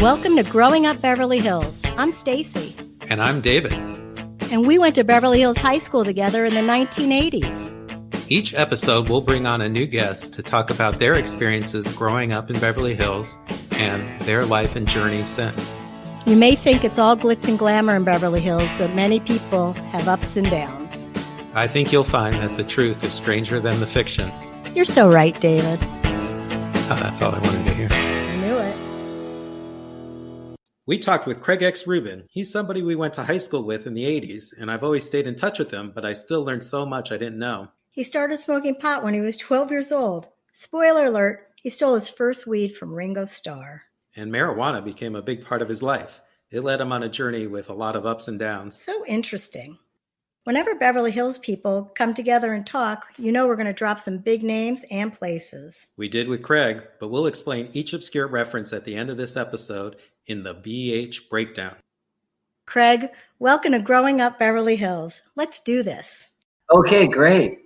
Welcome to Growing Up Beverly Hills. I'm Stacy. And I'm David. And we went to Beverly Hills High School together in the 1980s. Each episode, we'll bring on a new guest to talk about their experiences growing up in Beverly Hills and their life and journey since. You may think it's all glitz and glamour in Beverly Hills, but many people have ups and downs. I think you'll find that the truth is stranger than the fiction. You're so right, David. Oh, that's all I wanted to hear. I knew it. We talked with Craig X Rubin. He's somebody we went to high school with in the 80s, and I've always stayed in touch with him, but I still learned so much I didn't know. He started smoking pot when he was 12 years old. Spoiler alert, he stole his first weed from Ringo Starr. And marijuana became a big part of his life. It led him on a journey with a lot of ups and downs. So interesting. Whenever Beverly Hills people come together and talk, you know we're going to drop some big names and places. We did with Craig, but we'll explain each obscure reference at the end of this episode in the BH Breakdown. Craig, welcome to Growing Up Beverly Hills. Let's do this. Okay, great.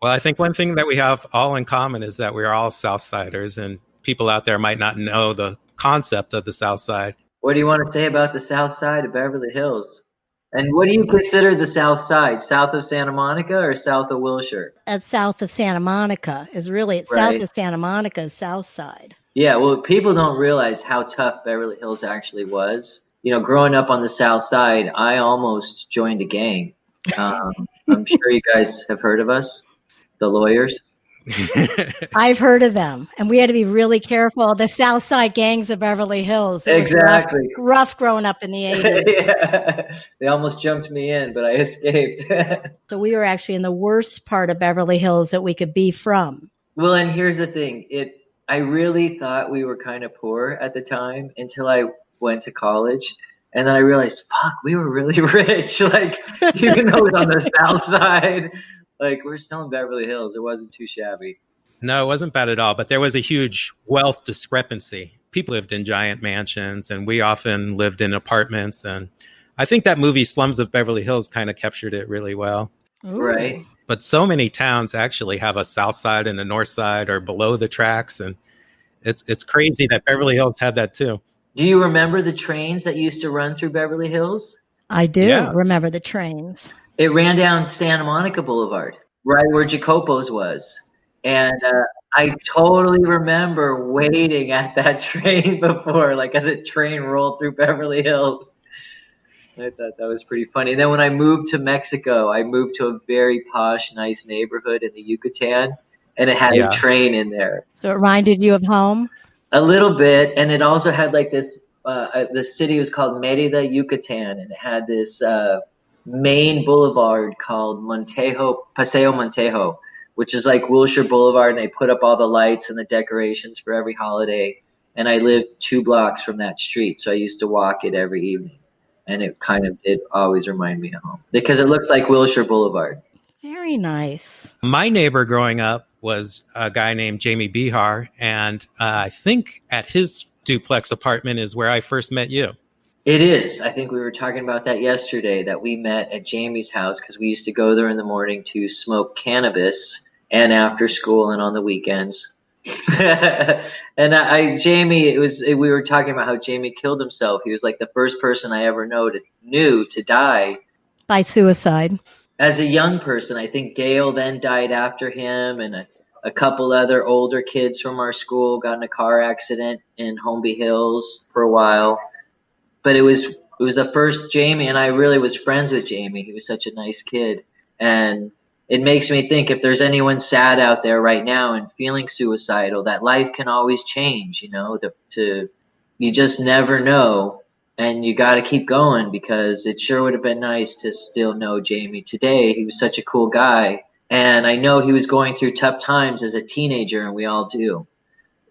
Well, I think one thing that we have all in common is that we're all Southsiders, and people out there might not know the concept of the South Side. What do you want to say about the South Side of Beverly Hills? And what do you consider the South Side? South of Santa Monica or south of Wilshire? At south of Santa Monica is really, Right. south of Santa Monica is South Side. Yeah, well, people don't realize how tough Beverly Hills actually was. You know, growing up on the South Side, I almost joined a gang. I'm sure you guys have heard of us, the Lawyers. I've heard of them, and we had to be really careful. The South Side gangs of Beverly Hills. It was Exactly. rough growing up in the 80s. Yeah. They almost jumped me in, but I escaped. So we were actually in the worst part of Beverly Hills that we could be from. Well, and here's the thing. I really thought we were kind of poor at the time until I went to college. And then I realized, fuck, we were really rich. Like, even though it was on the South Side, like, we're still in Beverly Hills. It wasn't too shabby. No, it wasn't bad at all, but there was a huge wealth discrepancy. People lived in giant mansions, and we often lived in apartments. And I think that movie Slums of Beverly Hills kind of captured it really well. Ooh. Right. But so many towns actually have a South Side and a North Side or below the tracks. And it's crazy that Beverly Hills had that too. Do you remember the trains that used to run through Beverly Hills? I do Yeah. remember the trains. It ran down Santa Monica Boulevard, right where Jacopo's was. And I totally remember waiting at that train before, like as a train rolled through Beverly Hills. I thought that was pretty funny. And then when I moved to Mexico, I moved to a very posh, nice neighborhood in the Yucatan, and it had Yeah. a train in there. So it reminded you of home? A little bit, and it also had like this. The city was called Merida, Yucatan, and it had this main boulevard called Paseo Montejo, which is like Wilshire Boulevard, and they put up all the lights and the decorations for every holiday. And I lived 2 blocks from that street, so I used to walk it every evening, and it kind of did always remind me of home because it looked like Wilshire Boulevard. Very nice. My neighbor growing up was a guy named Jamie Bihar, and I think at his duplex apartment is where I first met you. It is. I think we were talking about that yesterday, that we met at Jamie's house because we used to go there in the morning to smoke cannabis and after school and on the weekends. And Jamie, we were talking about how Jamie killed himself. He was like the first person I ever knew to die By suicide. as a young person. I think Dale then died after him, and a couple other older kids from our school got in a car accident in Holmby Hills for a while. But it was the first Jamie, and I really was friends with Jamie. He was such a nice kid. And it makes me think, if there's anyone sad out there right now and feeling suicidal, that life can always change, you know, you just never know. And you got to keep going, because it sure would have been nice to still know Jamie today. He was such a cool guy. And I know he was going through tough times as a teenager, and we all do.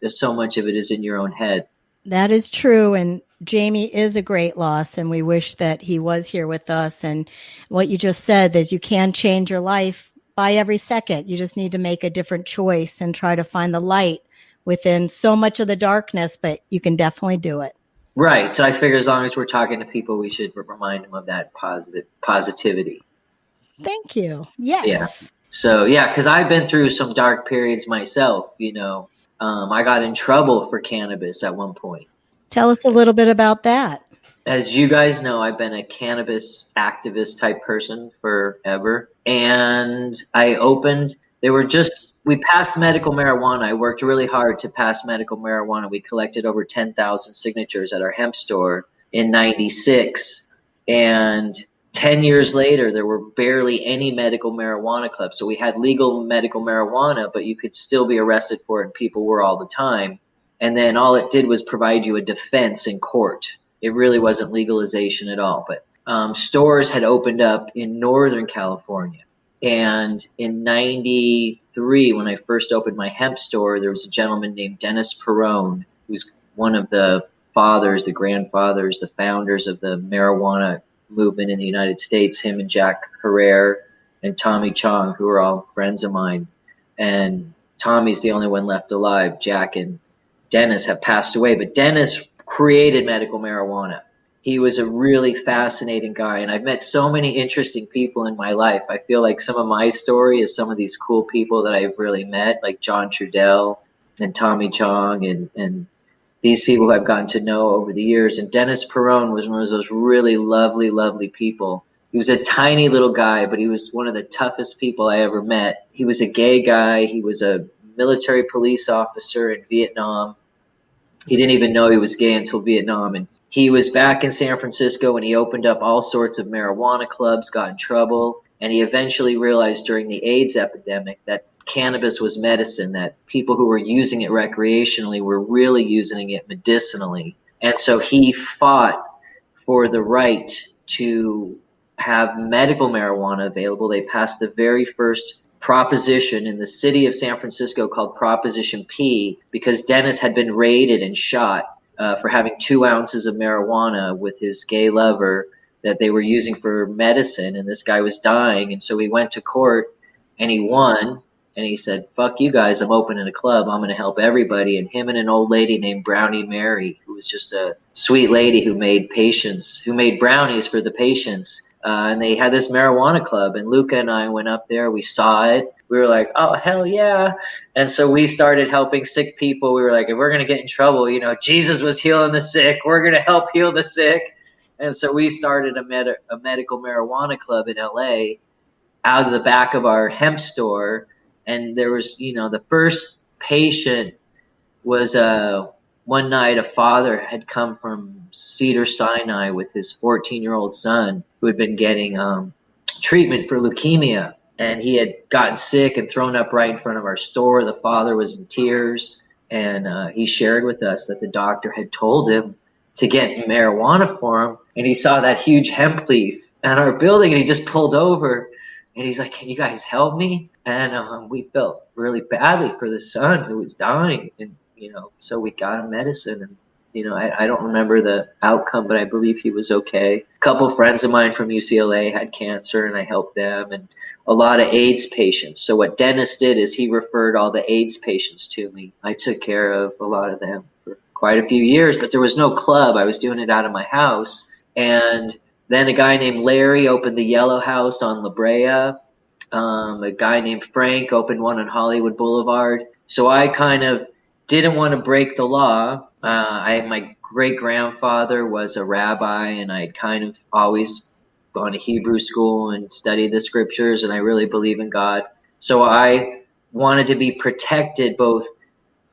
There's so much of it is in your own head. That is true. And Jamie is a great loss, and we wish that he was here with us. And what you just said is you can change your life by every second. You just need to make a different choice and try to find the light within so much of the darkness, but you can definitely do it. Right. So I figure as long as we're talking to people, we should remind them of that positivity. Thank you. Yes. Yeah. So, yeah, because I've been through some dark periods myself, you know. I got in trouble for cannabis at one point. Tell us a little bit about that. As you guys know, I've been a cannabis activist type person forever. And we passed medical marijuana. I worked really hard to pass medical marijuana. We collected over 10,000 signatures at our hemp store in 96. And 10 years later, there were barely any medical marijuana clubs. So we had legal medical marijuana, but you could still be arrested for it, and people were all the time. And then all it did was provide you a defense in court. It really wasn't legalization at all. But stores had opened up in Northern California. And in 93, when I first opened my hemp store, there was a gentleman named Dennis Perrone, who's one of the fathers, the grandfathers, the founders of the marijuana movement in the United States, him and Jack Herrera and Tommy Chong, who are all friends of mine. And Tommy's the only one left alive. Jack and Dennis have passed away, but Dennis created medical marijuana. He was a really fascinating guy, and I've met so many interesting people in my life. I feel like some of my story is some of these cool people that I've really met, like John Trudell and Tommy Chong, and these people who I've gotten to know over the years. And Dennis Perrone was one of those really lovely, lovely people. He was a tiny little guy, but he was one of the toughest people I ever met. He was a gay guy. He was a military police officer in Vietnam. He didn't even know he was gay until Vietnam. And he was back in San Francisco, and he opened up all sorts of marijuana clubs, got in trouble. And he eventually realized during the AIDS epidemic that cannabis was medicine, that people who were using it recreationally were really using it medicinally. And so he fought for the right to have medical marijuana available. They passed the very first proposition in the city of San Francisco called Proposition P, because Dennis had been raided and shot for having 2 ounces of marijuana with his gay lover that they were using for medicine, and this guy was dying. And so he went to court and he won, and he said, "Fuck you guys, I'm opening a club, I'm going to help everybody." And him and an old lady named Brownie Mary, who was just a sweet lady who made brownies for the patients. And they had this marijuana club, and Luca and I went up there. We saw it. We were like, oh, hell yeah. And so we started helping sick people. We were like, if we're going to get in trouble, Jesus was healing the sick. We're going to help heal the sick. And so we started a medical marijuana club in LA out of the back of our hemp store. And there was, the first patient was one night a father had come from Cedars-Sinai with his 14-year-old son who had been getting treatment for leukemia. And he had gotten sick and thrown up right in front of our store. The father was in tears, and he shared with us that the doctor had told him to get marijuana for him. And he saw that huge hemp leaf at our building, and he just pulled over. And he's like, "Can you guys help me?" And we felt really badly for the son who was dying. And, so we got him medicine. And, I don't remember the outcome, but I believe he was okay. A couple friends of mine from UCLA had cancer, and I helped them. And a lot of AIDS patients. So what Dennis did is he referred all the AIDS patients to me. I took care of a lot of them for quite a few years, but there was no club. I was doing it out of my house. And then a guy named Larry opened the Yellow House on La Brea. A guy named Frank opened one on Hollywood Boulevard. So I kind of didn't want to break the law. My great-grandfather was a rabbi, and I had kind of always gone to Hebrew school and studied the scriptures, and I really believe in God. So I wanted to be protected both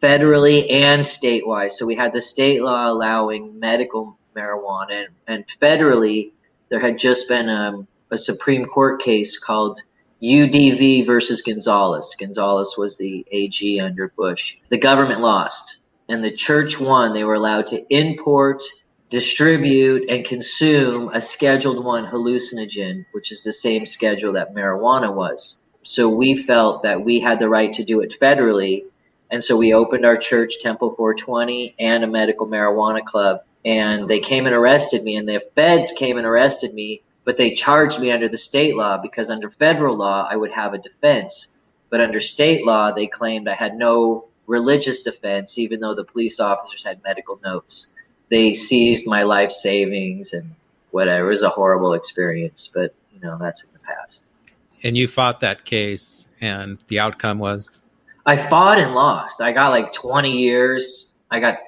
federally and statewide. So we had the state law allowing medical marijuana, and federally there had just been a Supreme Court case called UDV versus Gonzalez. Gonzalez was the AG under Bush. The government lost, and the church won. They were allowed to import, distribute, and consume a Scheduled I hallucinogen, which is the same schedule that marijuana was. So we felt that we had the right to do it federally, and so we opened our church, Temple 420, and a medical marijuana club. And they came and arrested me, and the feds came and arrested me, but they charged me under the state law, because under federal law I would have a defense. But under state law, they claimed I had no religious defense, even though the police officers had medical notes. They seized my life savings and whatever. It was a horrible experience, but that's in the past. And you fought that case, and the outcome was? I fought and lost. I got like 20 years. I got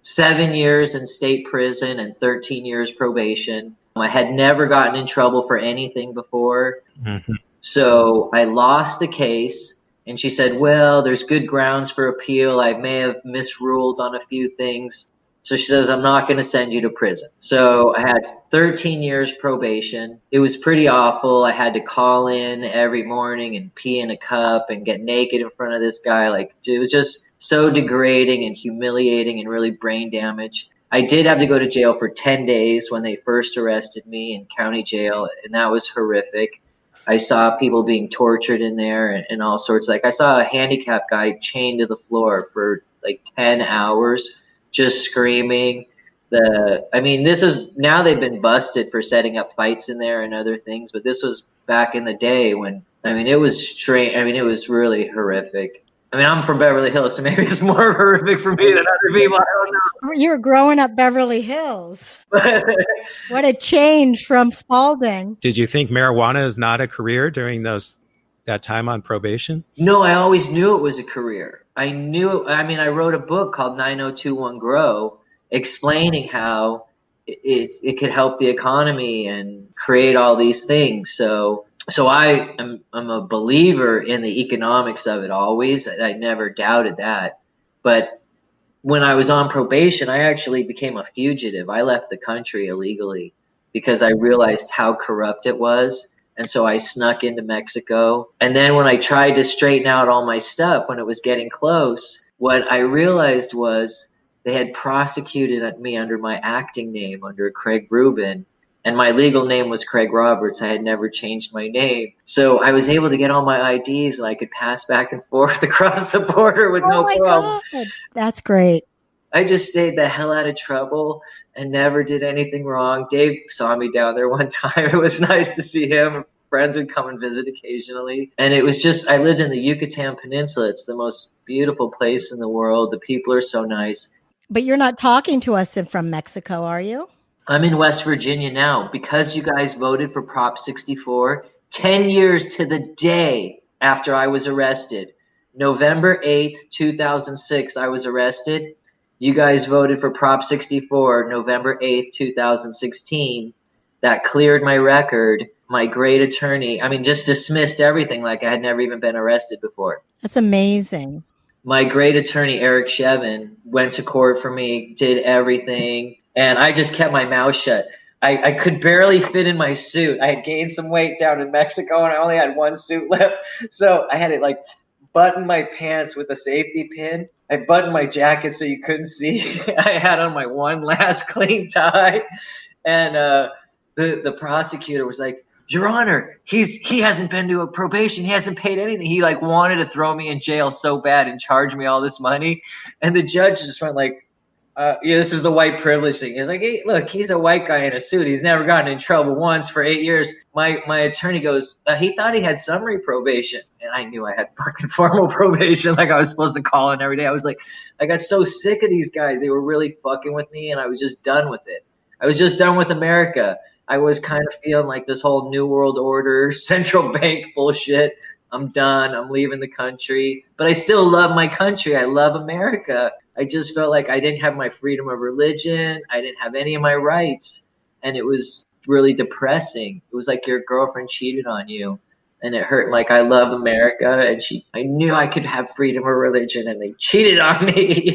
7 years in state prison and 13 years probation. I had never gotten in trouble for anything before. Mm-hmm. So I lost the case. And she said, well, there's good grounds for appeal. I may have misruled on a few things. So she says, I'm not going to send you to prison. So I had 13 years probation. It was pretty awful. I had to call in every morning and pee in a cup and get naked in front of this guy. Like, it was just so degrading and humiliating and really brain damage. I did have to go to jail for 10 days when they first arrested me in county jail, and that was horrific. I saw people being tortured in there and all sorts. Like, I saw a handicapped guy chained to the floor for like 10 hours, just screaming. This is, now they've been busted for setting up fights in there and other things, but this was back in the day when, it was strange. It was really horrific. I'm from Beverly Hills, so maybe it's more horrific for me than other people. I don't know. You were growing up Beverly Hills. What a change from Spalding. Did you think marijuana is not a career during that time on probation? No, I always knew it was a career. I wrote a book called 9021 Grow, explaining how it could help the economy and create all these things. So I'm a believer in the economics of it always. I never doubted that. But when I was on probation, I actually became a fugitive. I left the country illegally because I realized how corrupt it was. And so I snuck into Mexico. And then when I tried to straighten out all my stuff, when it was getting close, what I realized was they had prosecuted me under my acting name, under Craig Rubin. And my legal name was Craig Roberts. I had never changed my name. So I was able to get all my IDs and I could pass back and forth across the border with no problem. God. That's great. I just stayed the hell out of trouble and never did anything wrong. Dave saw me down there one time. It was nice to see him. Friends would come and visit occasionally. And it was just, I lived in the Yucatan Peninsula. It's the most beautiful place in the world. The people are so nice. But you're not talking to us from Mexico, are you? I'm in West Virginia now because you guys voted for Prop 64 10 years to the day after I was arrested. November 8th, 2006, I was arrested. You guys voted for Prop 64 November 8th, 2016. That cleared my record. My great attorney, just dismissed everything like I had never even been arrested before. That's amazing. My great attorney, Eric Shevin, went to court for me, did everything. And I just kept my mouth shut. I could barely fit in my suit. I had gained some weight down in Mexico and I only had one suit left. So I had to button my pants with a safety pin. I buttoned my jacket so you couldn't see. I had on my one last clean tie. And the prosecutor was like, Your Honor, he hasn't been to a probation. He hasn't paid anything. He wanted to throw me in jail so bad and charge me all this money. And the judge just went this is the white privilege thing. He's like, hey, look, he's a white guy in a suit. He's never gotten in trouble once for 8 years. My attorney goes, he thought he had summary probation. And I knew I had fucking formal probation. I was supposed to call in every day. I got so sick of these guys. They were really fucking with me and I was just done with it. I was just done with America. I was kind of feeling like this whole New World Order, central bank bullshit. I'm done. I'm leaving the country. But I still love my country. I love America. I just felt like I didn't have my freedom of religion. I didn't have any of my rights. And it was really depressing. It was like your girlfriend cheated on you. And it hurt. I love America. And I knew I could have freedom of religion. And they cheated on me,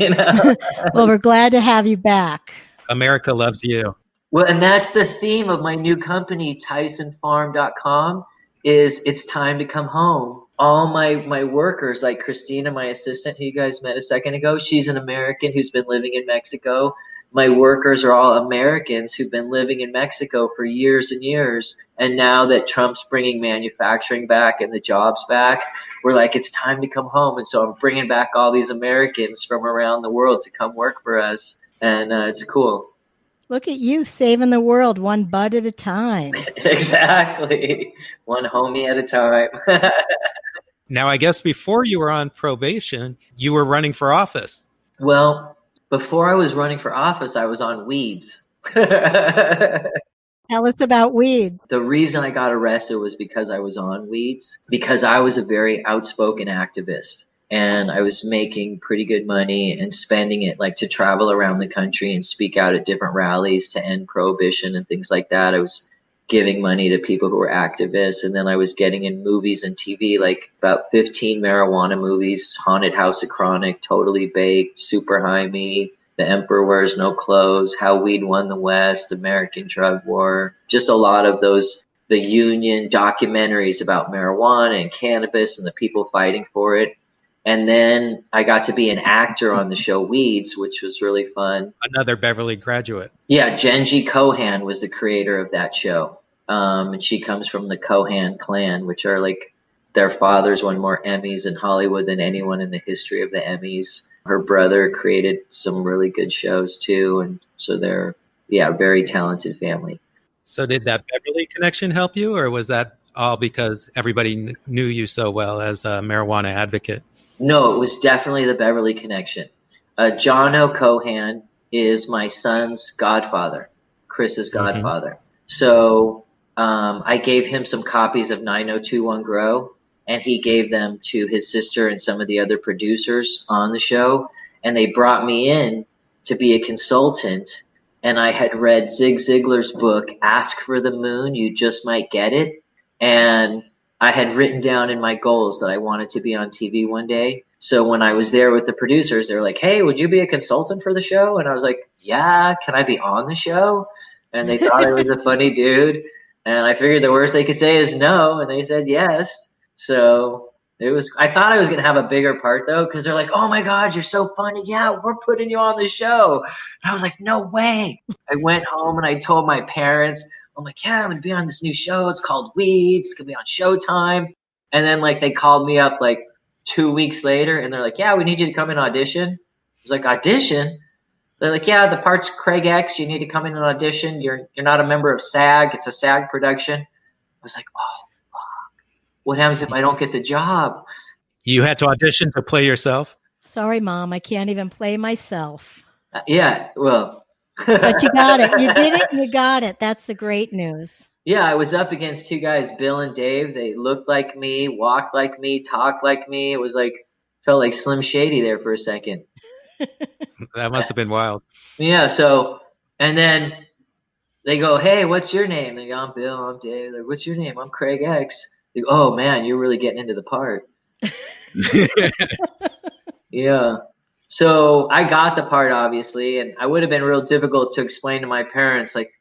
Well, we're glad to have you back. America loves you. Well, and that's the theme of my new company, TysonFarm.com, is it's time to come home. All my workers, like Christina, my assistant, who you guys met a second ago, she's an American who's been living in Mexico. My workers are all Americans who've been living in Mexico for years and years. And now that Trump's bringing manufacturing back and the jobs back, we're like, it's time to come home. And so I'm bringing back all these Americans from around the world to come work for us. And it's cool. Look at you saving the world one bud at a time. Exactly. One homie at a time. Now, I guess before you were on probation, you were running for office. Well, before I was running for office, I was on weeds. Tell us about weeds. The reason I got arrested was because I was on weeds, because I was a very outspoken activist. and I was making pretty good money and spending it like to travel around the country and speak out at different rallies to end prohibition and things like that. I was giving money to people who were activists, and then I was getting in movies and TV, like about 15 marijuana movies: Haunted House of Chronic, Totally Baked, Super High Me, The Emperor Wears No Clothes, How Weed Won the West, American Drug War, just a lot of those, the union documentaries about marijuana and cannabis and the people fighting for it. And then I got to be an actor on the show Weeds, which was really fun. Another Beverly graduate. Yeah, Genji Cohan was the creator of that show. And she comes from the Cohan clan, which are like, their fathers won more Emmys in Hollywood than anyone in the history of the Emmys. Her brother created some really good shows too. And so they're, yeah, a very talented family. So did that Beverly connection help you, or was that all because everybody knew you so well as a marijuana advocate? No, it was definitely the Beverly connection. John O'Cohan is my son's godfather, Chris's godfather. So I gave him some copies of 9021 Grow, and he gave them to his sister and some of the other producers on the show. And they brought me in to be a consultant. And I had read Zig Ziglar's book, Ask for the Moon, You Just Might Get It. And I had written down in my goals that I wanted to be on TV one day. So when I was there with the producers, they were like, hey, would you be a consultant for the show? And I was like, yeah, can I be on the show? And they thought I was a funny dude. And I figured the worst they could say is no. And they said yes. So it was, I thought I was going to have a bigger part though, because they're like, oh my God, you're so funny. Yeah, we're putting you on the show. And I was like, no way. I went home and I told my parents, I'm like, yeah, I'm going to be on this new show. It's called Weeds. It's going to be on Showtime. And then like they called me up like 2 weeks later and they're like, yeah, we need you to come and audition. I was like, audition? They're like, yeah, the part's Craig X. You need to come in and audition. You're not a member of SAG. It's a SAG production. I was like, oh, fuck. What happens if I don't get the job? You had to audition to play yourself? Sorry, Mom. I can't even play myself. Yeah, well. But you got it. You did it and you got it. That's the great news. Yeah, I was up against two guys, Bill and Dave. They looked like me, walked like me, talked like me. It was like, felt like Slim Shady there for a second. That must have been wild. Yeah, so, and then they go, hey, what's your name? They go, I'm Bill, I'm Dave. They're like, what's your name? I'm Craig X. They go, oh man, you're really getting into the part. Yeah. So I got the part, obviously, and I would have been real difficult to explain to my parents, like,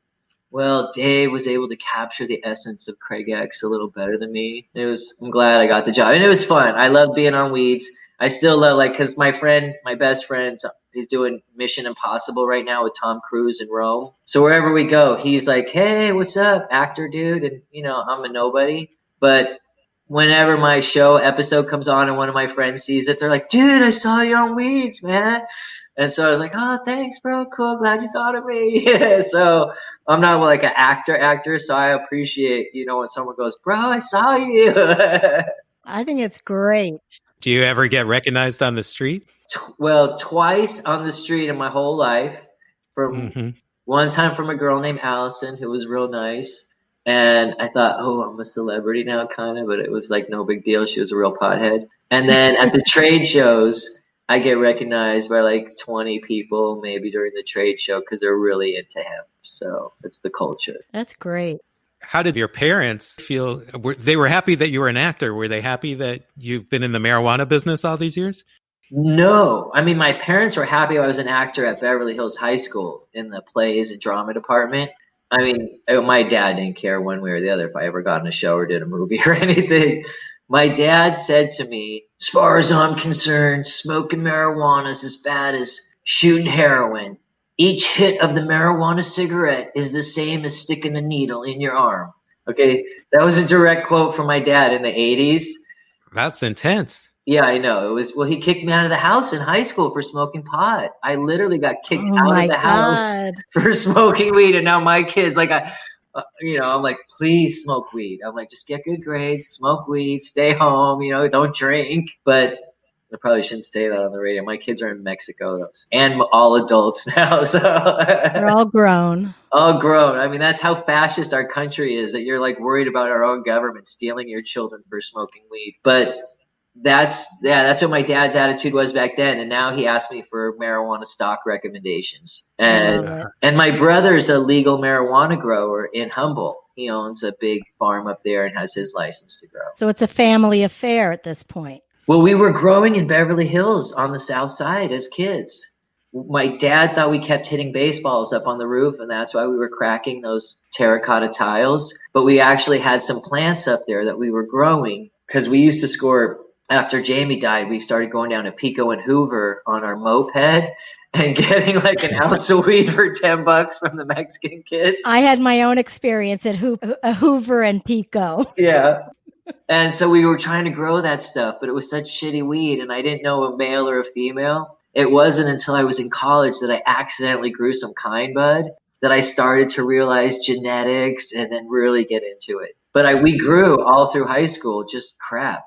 well, Dave was able to capture the essence of Craig X a little better than me. I'm glad I got the job. And it was fun. I love being on Weeds. I still love, like, because my best friend, he's doing Mission Impossible right now with Tom Cruise in Rome. So wherever we go, he's like, hey, what's up, actor dude? And, I'm a nobody. But whenever my show episode comes on and one of my friends sees it, they're like, dude, I saw you on Weeds, man. And so I was like, oh, thanks, bro. Cool. Glad you thought of me. Yeah, so I'm not like an actor. So I appreciate, when someone goes, bro, I saw you. I think it's great. Do you ever get recognized on the street? Well, twice on the street in my whole life. One time from a girl named Allison who was real nice. And I thought, oh, I'm a celebrity now, kind of, but it was like no big deal. She was a real pothead. And then at the trade shows, I get recognized by like 20 people maybe during the trade show because they're really into him. So it's the culture. That's great. How did your parents feel? They were happy that you were an actor. Were they happy that you've been in the marijuana business all these years? No. I mean, my parents were happy I was an actor at Beverly Hills High School in the plays and drama department. I mean, my dad didn't care one way or the other if I ever got in a show or did a movie or anything. My dad said to me, as far as I'm concerned, smoking marijuana is as bad as shooting heroin. Each hit of the marijuana cigarette is the same as sticking a needle in your arm. Okay, that was a direct quote from my dad in the 80s. That's intense. Yeah, I know. It was, well, he kicked me out of the house in high school for smoking pot. I literally got kicked out of the house for smoking weed. And now my kids, like, I'm like, please smoke weed. I'm like, just get good grades, smoke weed, stay home, don't drink. But I probably shouldn't say that on the radio. My kids are in Mexico and all adults now. So they're all grown. All grown. I mean, that's how fascist our country is, that you're like worried about our own government stealing your children for smoking weed. But that's what my dad's attitude was back then. And now he asks me for marijuana stock recommendations. And my brother's a legal marijuana grower in Humboldt. He owns a big farm up there and has his license to grow. So it's a family affair at this point. Well, we were growing in Beverly Hills on the south side as kids. My dad thought we kept hitting baseballs up on the roof, and that's why we were cracking those terracotta tiles. But we actually had some plants up there that we were growing because we used to score. After Jamie died, we started going down to Pico and Hoover on our moped and getting like an ounce of weed for $10 from the Mexican kids. I had my own experience at Hoover and Pico. Yeah. And so we were trying to grow that stuff, but it was such shitty weed, and I didn't know a male or a female. It wasn't until I was in college that I accidentally grew some kind bud that I started to realize genetics and then really get into it. But we grew all through high school, just crap.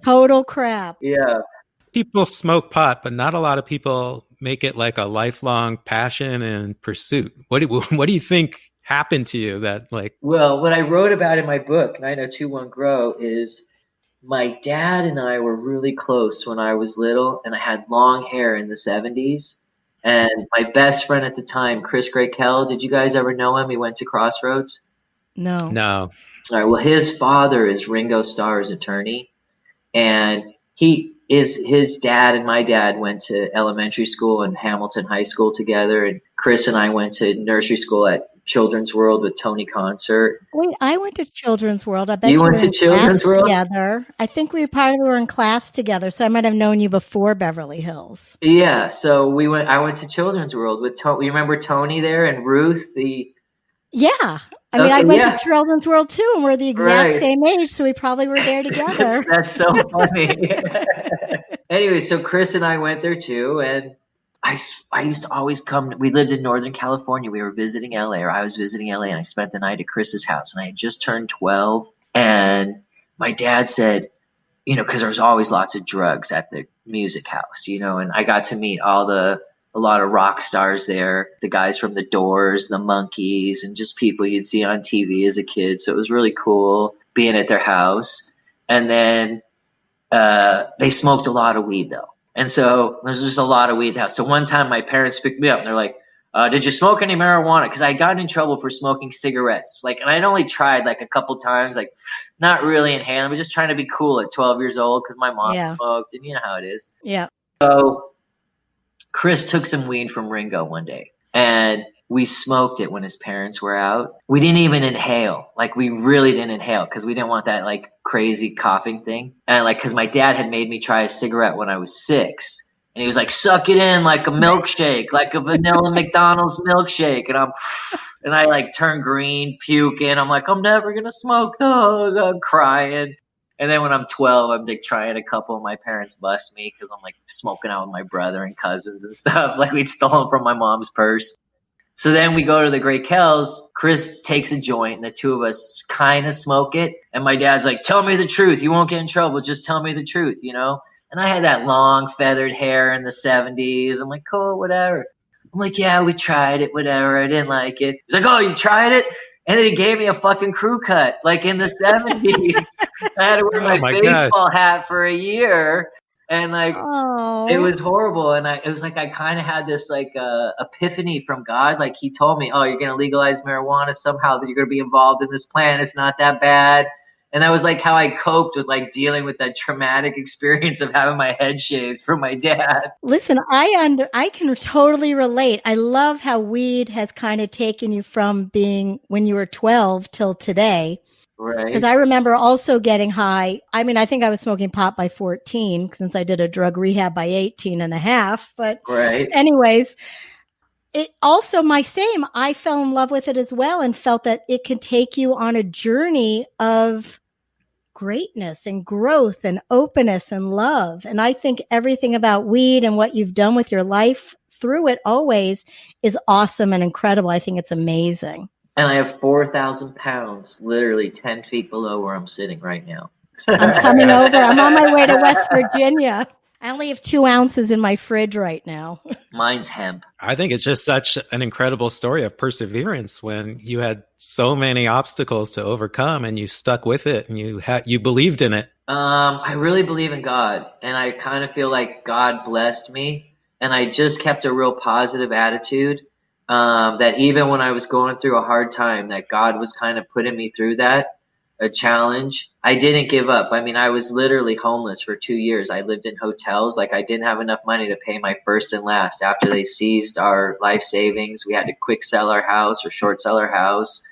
Total crap. Yeah. People smoke pot, but not a lot of people make it like a lifelong passion and pursuit. What do you think happened to you that like? Well, what I wrote about in my book, 90210 Grow, is my dad and I were really close when I was little, and I had long hair in the 70s. And my best friend at the time, Chris Graykel, did you guys ever know him? He went to Crossroads. No. All right. Well, his father is Ringo Starr's attorney, and his dad and my dad went to elementary school and Hamilton High School together, and Chris and I went to nursery school at Children's World with Tony Concert. Wait, I went to Children's World. I bet you went to Children's World together. I think we were in class together, so I might have known you before Beverly Hills. Yeah, so I went to Children's World with Tony. You remember Tony there and Ruth? Yeah. I went to Children's World too, and we're the exact same age, so we probably were there together. That's so funny. Anyway, so Chris and I went there too, and I used to always come. We lived in Northern California. We were visiting LA, or I was visiting LA, and I spent the night at Chris's house. And I had just turned 12, and my dad said, because there was always lots of drugs at the music house, and I got to meet a lot of rock stars there, the guys from the Doors, the Monkees, and just people you'd see on TV as a kid. So it was really cool being at their house. And then they smoked a lot of weed, though. And so there's just a lot of weed in the house. So one time my parents picked me up and they're like, did you smoke any marijuana? Because I had gotten in trouble for smoking cigarettes. And I'd only tried a couple times, not really inhaling, but just trying to be cool at 12 years old because my mom smoked, and you know how it is. Yeah. So Chris took some weed from Ringo one day, and we smoked it when his parents were out. We didn't even inhale. We really didn't inhale because we didn't want that crazy coughing thing. And because my dad had made me try a cigarette when I was 6. And he was like, suck it in like a milkshake, like a vanilla McDonald's milkshake. And I turned green, puking. I'm like, I'm never going to smoke those. I'm crying. And then when I'm 12, I'm trying a couple. My parents bust me because I'm smoking out with my brother and cousins and stuff. We'd stolen from my mom's purse. So then we go to the Graykells. Chris takes a joint, and the two of us kind of smoke it. And my dad's like, tell me the truth. You won't get in trouble. Just tell me the truth, And I had that long feathered hair in the 70s. I'm like, cool, whatever. I'm like, yeah, we tried it, whatever. I didn't like it. He's like, oh, you tried it? And then he gave me a fucking crew cut, in the 70s. I had to wear my baseball hat for a year. And it was horrible. And it was I kind of had this epiphany from God. He told me, oh, you're going to legalize marijuana somehow, that you're going to be involved in this plan. It's not that bad. And that was how I coped with dealing with that traumatic experience of having my head shaved from my dad. Listen, I can totally relate. I love how weed has kind of taken you from being when you were 12 till today. Right. Because I remember also getting high. I think I was smoking pot by 14 since I did a drug rehab by 18 and a half. But anyways, it also I fell in love with it as well and felt that it can take you on a journey of greatness and growth and openness and love. And I think everything about weed and what you've done with your life through it always is awesome and incredible. I think it's amazing. And I have 4,000 pounds, literally 10 feet below where I'm sitting right now. I'm coming over. I'm on my way to West Virginia. I only have 2 ounces in my fridge right now. Mine's hemp. I think it's just such an incredible story of perseverance when you had so many obstacles to overcome and you stuck with it and you believed in it. I really believe in God, and I kind of feel like God blessed me, and I just kept a real positive attitude. That even when I was going through a hard time, that God was kind of putting me through that, a challenge. I didn't give up. I mean, I was literally homeless for 2 years. I lived in hotels. Like, I didn't have enough money to pay my first and last. After they seized our life savings, we had to quick sell our house or short sell our house,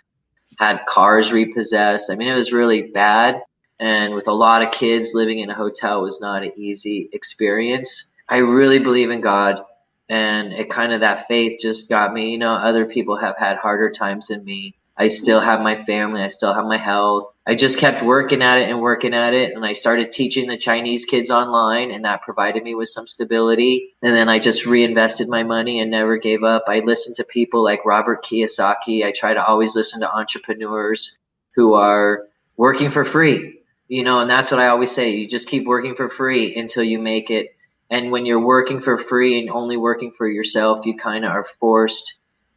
had cars repossessed. I mean, it was really bad. And with a lot of kids, living in a hotel was not an easy experience. I really believe in God. And it kind of, that faith just got me. You know, other people have had harder times than me. I still have my family. I still have my health. I just kept working at it and working at it. And I started teaching the Chinese kids online, and that provided me with some stability. And then I just reinvested my money and never gave up. I listened to people like Robert Kiyosaki. I try to always listen to entrepreneurs who are working for free, you know, and that's what I always say. You just keep working for free until you make it. And when you're working for free and only working for yourself, you kind of are forced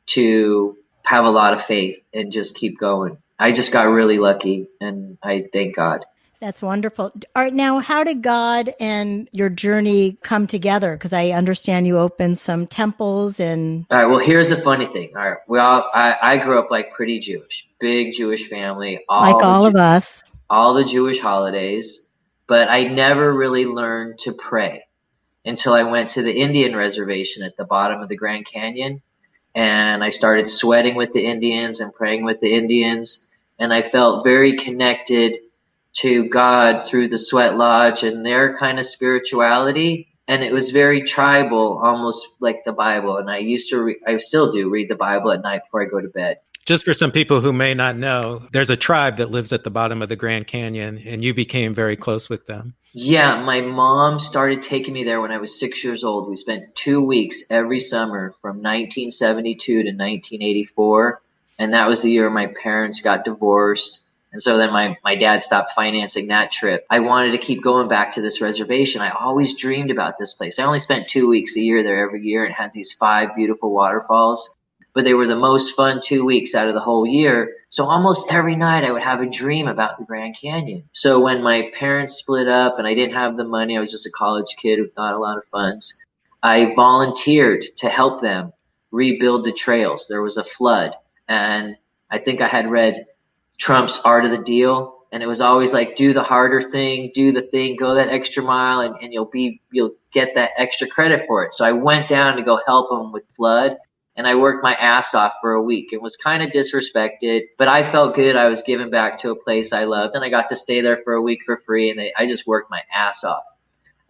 to have a lot of faith and just keep going. I just got really lucky, and I thank God. That's wonderful. All right, now, how did God and your journey come together? Because I understand you opened some temples and. All right. Well, here's the funny thing. All right. Well, I grew up like pretty Jewish, big Jewish family, Like all of us. all the Jewish holidays, but I never really learned to pray until I went to the Indian reservation at the bottom of the Grand Canyon. And I started sweating with the Indians and praying with the Indians. And I felt very connected to God through the sweat lodge and their kind of spirituality. And it was very tribal, almost like the Bible. And I still do read the Bible at night before I go to bed. Just for some people who may not know, there's a tribe that lives at the bottom of the Grand Canyon, and you became very close with them. Yeah, my mom started taking me there when I was 6 years old. We spent 2 weeks every summer from 1972 to 1984. And that was the year my parents got divorced. And so then my dad stopped financing that trip. I wanted to keep going back to this reservation. I always dreamed about this place. I only spent 2 weeks a year there every year, and it had these 5 beautiful waterfalls. But they were the most fun 2 weeks out of the whole year. So almost every night I would have a dream about the Grand Canyon. So when my parents split up and I didn't have the money, I was just a college kid with not a lot of funds, I volunteered to help them rebuild the trails. There was a flood, and I think I had read Trump's Art of the Deal. And it was always like, do the harder thing, do the thing, go that extra mile, and you'll get that extra credit for it. So I went down to go help them with flood. And I worked my ass off for a week. It was kind of disrespected, but I felt good. I was giving back to a place I loved, and I got to stay there for a week for free. And I just worked my ass off.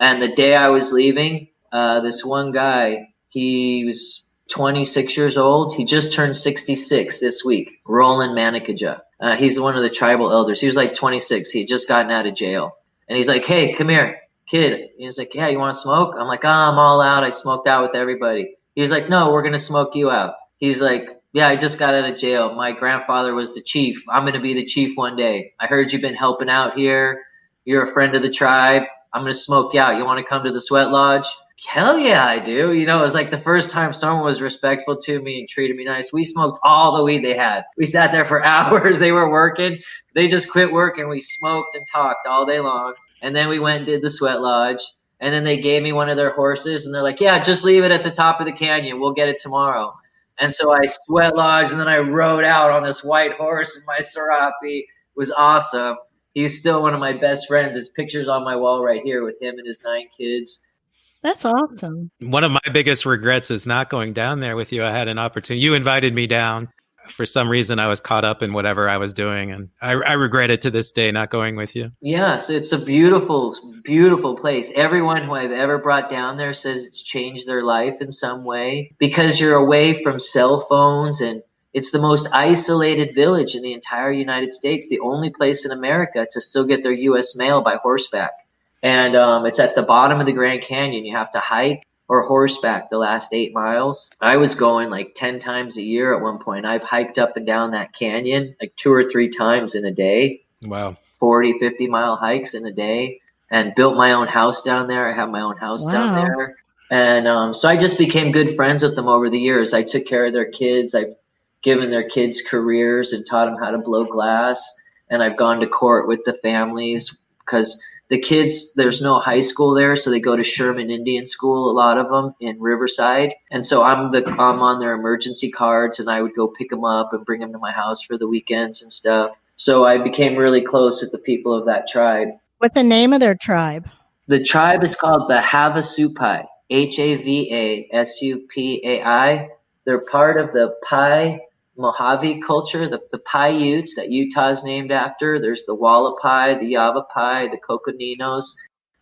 And the day I was leaving, this one guy, he was 26 years old. He just turned 66 this week. Roland Manikaja. He's one of the tribal elders. He was like 26. He had just gotten out of jail. And he's like, "Hey, come here, kid." He's like, "Yeah, you want to smoke?" I'm like, I'm all out. I smoked out with everybody. He's like, "No, we're going to smoke you out." He's like, "Yeah, I just got out of jail. My grandfather was the chief. I'm going to be the chief one day. I heard you've been helping out here. You're a friend of the tribe. I'm going to smoke you out. You want to come to the sweat lodge?" Hell yeah, I do. You know, it was like the first time someone was respectful to me and treated me nice. We smoked all the weed they had. We sat there for hours. They were working. They just quit working. We smoked and talked all day long. And then we went and did the sweat lodge. And then they gave me one of their horses, and they're like, "Yeah, just leave it at the top of the canyon. We'll get it tomorrow." And so I sweat lodged, and then I rode out on this white horse in my Serape. It was awesome. He's still one of my best friends. His picture's on my wall right here with him and his 9 kids. That's awesome. One of my biggest regrets is not going down there with you. I had an opportunity. You invited me down. For some reason, I was caught up in whatever I was doing, and I regret it to this day not going with you. Yes, it's a beautiful, beautiful place. Everyone who I've ever brought down there says it's changed their life in some way because you're away from cell phones, and it's the most isolated village in the entire United States, the only place in America to still get their U.S. mail by horseback. And it's at the bottom of the Grand Canyon. You have to hike or horseback the last 8 miles. I was going like 10 times a year at one point. I've hiked up and down that canyon like 2 or 3 times in a day. Wow. 40, 50-mile hikes in a day, and built my own house down there. I have my own house down there. And so I just became good friends with them over the years. I took care of their kids. I've given their kids careers and taught them how to blow glass. And I've gone to court with the families because The kids, there's no high school there, so they go to Sherman Indian School, a lot of them in Riverside. And so I'm on their emergency cards, and I would go pick them up and bring them to my house for the weekends and stuff. So I became really close with the people of that tribe. What's the name of their tribe? The tribe is called the Havasupai, Havasupai. They're part of the Pai Mojave culture, the Paiutes that Utah's named after. There's the Wallapai, the Yavapai, the Coconinos.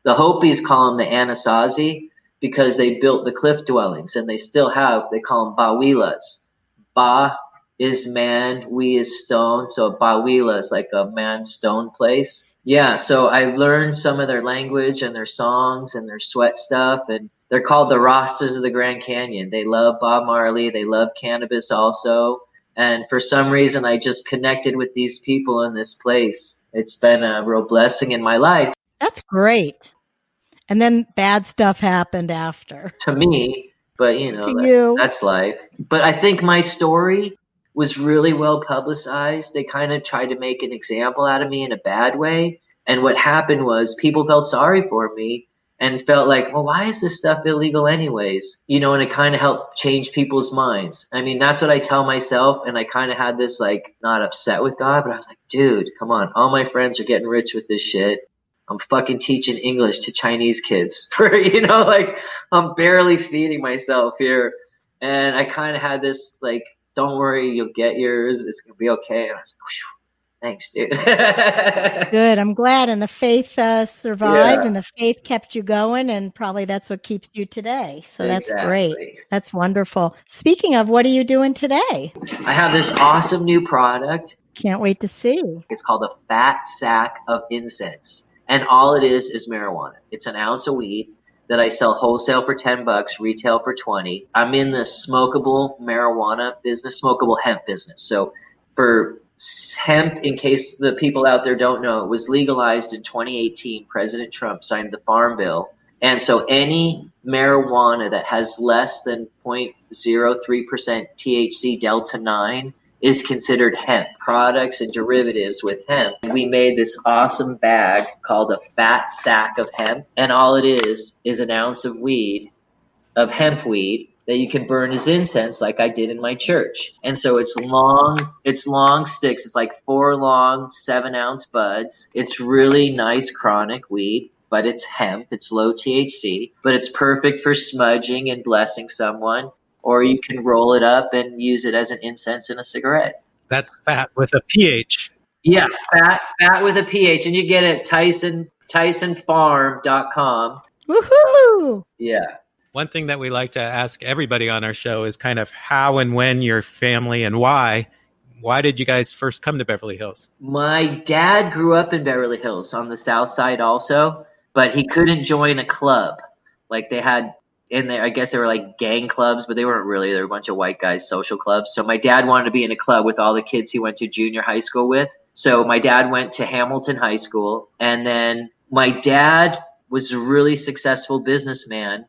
The Hopis call them the Anasazi because they built the cliff dwellings, and they still have, they call them Bawilas. Ba is man, we is stone, so Bawila is like a man-stone place. Yeah, so I learned some of their language and their songs and their sweat stuff, and they're called the Rastas of the Grand Canyon. They love Bob Marley. They love cannabis also. And for some reason, I just connected with these people in this place. It's been a real blessing in my life. That's great. And then bad stuff happened after. To me, but that's life. But I think my story was really well publicized. They kind of tried to make an example out of me in a bad way. And what happened was people felt sorry for me and felt like, well, why is this stuff illegal anyways? And it kind of helped change people's minds. I mean, that's what I tell myself. And I kind of had this, like, not upset with God, but I was like, dude, come on. All my friends are getting rich with this shit. I'm fucking teaching English to Chinese kids for, I'm barely feeding myself here. And I kind of had this, like, don't worry, you'll get yours. It's going to be okay. And I was like, whew. Thanks, dude. Good. I'm glad. And the faith survived, and the faith kept you going. And probably that's what keeps you today. So that's great. That's wonderful. Speaking of, what are you doing today? I have this awesome new product. Can't wait to see. It's called a fat sack of incense. And all it is marijuana. It's an ounce of weed that I sell wholesale for $10, retail for $20. I'm in the smokable marijuana business, smokable hemp business. So for hemp, in case the people out there don't know, it was legalized in 2018. President Trump signed the Farm Bill. And so any marijuana that has less than 0.03% THC Delta 9 is considered hemp. Products and derivatives with hemp. We made this awesome bag called a fat sack of hemp. And all it is an ounce of weed, of hemp weed, that you can burn as incense like I did in my church. And so it's long sticks. It's like 4 long 7-ounce buds. It's really nice chronic weed, but it's hemp. It's low THC, but it's perfect for smudging and blessing someone. Or you can roll it up and use it as an incense in a cigarette. That's fat with a PH. Yeah, fat with a PH. And you get it at TysonFarm.com. Woohoo! Yeah. One thing that we like to ask everybody on our show is kind of how and when your family and why did you guys first come to Beverly Hills? My dad grew up in Beverly Hills on the south side also, but he couldn't join a club. Like they had in there, I guess they were like gang clubs, but they weren't really. They were a bunch of white guys, social clubs. So my dad wanted to be in a club with all the kids he went to junior high school with. So my dad went to Hamilton High School, and then my dad was a really successful businessman.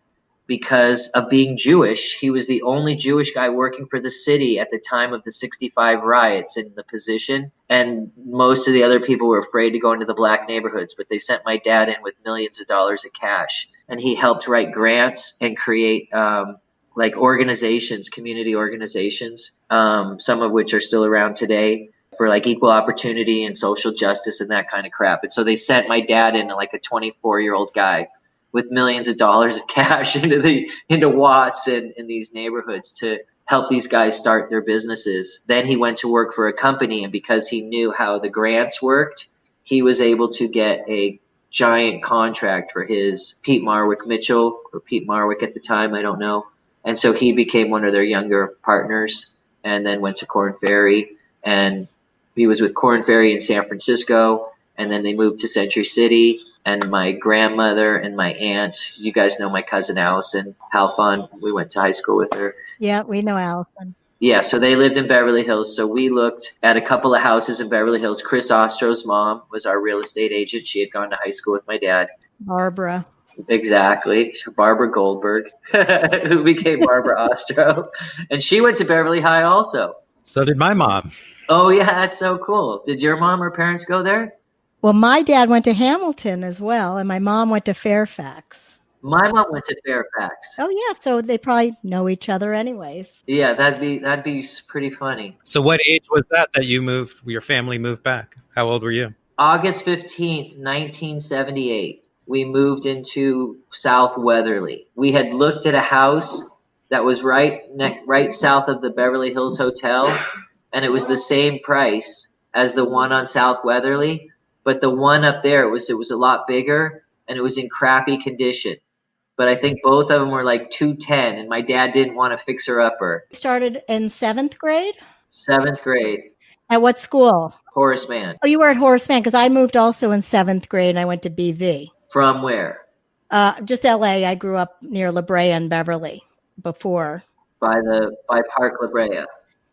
Because of being Jewish, he was the only Jewish guy working for the city at the time of the 65 riots in the position. And most of the other people were afraid to go into the black neighborhoods, but they sent my dad in with millions of dollars of cash. And he helped write grants and create like organizations, community organizations, some of which are still around today for like equal opportunity and social justice and that kind of crap. And so they sent my dad in like a 24-year-old guy with millions of dollars of cash into Watts and in these neighborhoods to help these guys start their businesses. Then he went to work for a company, and because he knew how the grants worked, he was able to get a giant contract for his Pete Marwick Mitchell, or Pete Marwick at the time, I don't know. And so he became one of their younger partners and then went to Korn Ferry. And he was with Korn Ferry in San Francisco, and then they moved to Century City. And my grandmother and my aunt, you guys know my cousin Allison Halfon. We went to high school with her. Yeah, we know Allison. Yeah, so they lived in Beverly Hills. So we looked at a couple of houses in Beverly Hills. Chris Ostro's mom was our real estate agent. She had gone to high school with my dad. Barbara. Exactly. Barbara Goldberg, who became Barbara Ostro. And she went to Beverly High also. So did my mom. Oh, yeah, that's so cool. Did your mom or parents go there? Well, my dad went to Hamilton as well, and my mom went to Fairfax. My mom went to Fairfax. Oh, yeah. So they probably know each other anyways. Yeah, that'd be pretty funny. So what age was that your family moved back? How old were you? August 15th, 1978, we moved into South Weatherly. We had looked at a house that was right south of the Beverly Hills Hotel, and it was the same price as the one on South Weatherly, but the one up there, it was a lot bigger, and it was in crappy condition. But I think both of them were like 210, and my dad didn't want to fix her upper. Started in 7th grade? 7th grade. At what school? Horace Mann. Oh, you were at Horace Mann, because I moved also in 7th grade, and I went to BV. From where? Just LA. I grew up near La Brea and Beverly before. By Park La Brea.